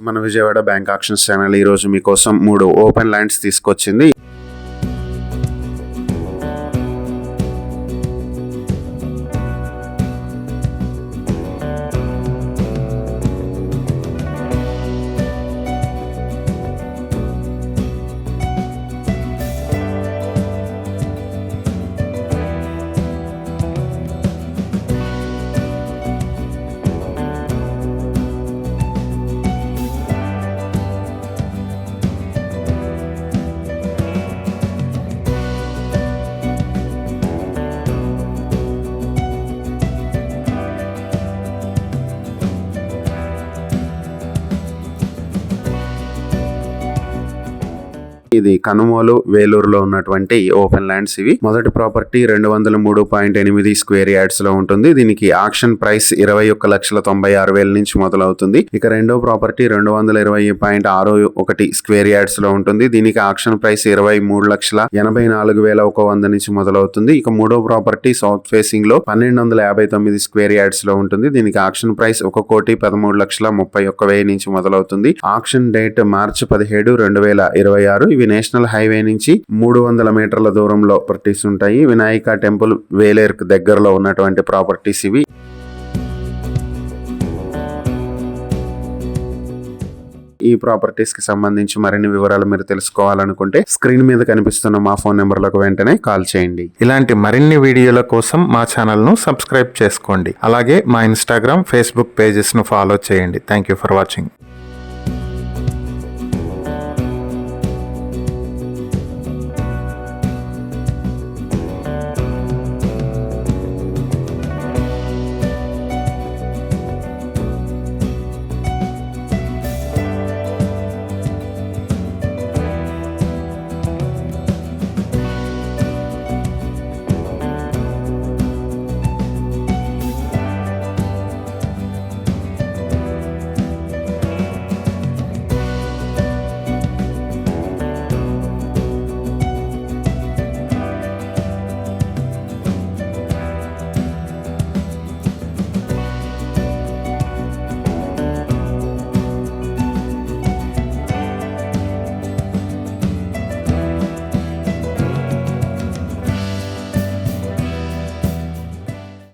మన Vijayawada bank actions channel ఈ రోజు మీకోసం 3 ఓపెన్ ల్యాండ్స్ తీసుకొచ్చింది. ఇది కనుమోలు వేలూరులో ఉన్నటువంటి ఓపెన్ ల్యాండ్స్. ఇవి మొదటి ప్రాపర్టీ 203.8 స్క్వేర్ యార్డ్స్ లో ఉంటుంది. దీనికి ఆక్షన్ ప్రైస్ 21,96,000 నుంచి మొదలవుతుంది. ఇక రెండో ప్రాపర్టీ 220.61 స్క్వేర్ యార్డ్స్ లో ఉంటుంది. దీనికి ఆక్షన్ ప్రైస్ 23,84,100 నుంచి మొదలవుతుంది. ఇక మూడో ప్రాపర్టీ సౌత్ ఫేసింగ్ లో 1259 స్క్వేర్ యార్డ్స్ లో ఉంటుంది. దీనికి ఆక్షన్ ప్రైస్ 1,13,31,000 నుంచి మొదలవుతుంది. ఆక్షన్ డేట్ మార్చి 17, 2026. ఇవి నేషనల్ హైవే నుంచి 300 మీటర్ల దూరంలో ప్రాపర్టీస్ ఉంటాయి. వినాయక టెంపుల్ వేలేరుకు దగ్గరలో ఉన్నటువంటి ప్రాపర్టీస్ ఇవి. ఈ ప్రాపర్టీస్ కి సంబంధించి మరిన్ని వివరాలు మీరు తెలుసుకోవాలనుకుంటే స్క్రీన్ మీద కనిపిస్తున్న మా ఫోన్ నెంబర్లకు వెంటనే కాల్ చేయండి. ఇలాంటి మరిన్ని వీడియోల కోసం మా ఛానల్ ను సబ్స్క్రైబ్ చేసుకోండి. అలాగే మా ఇన్స్టాగ్రామ్, ఫేస్బుక్ పేజెస్ ను ఫాలో చేయండి. Thank you for watching.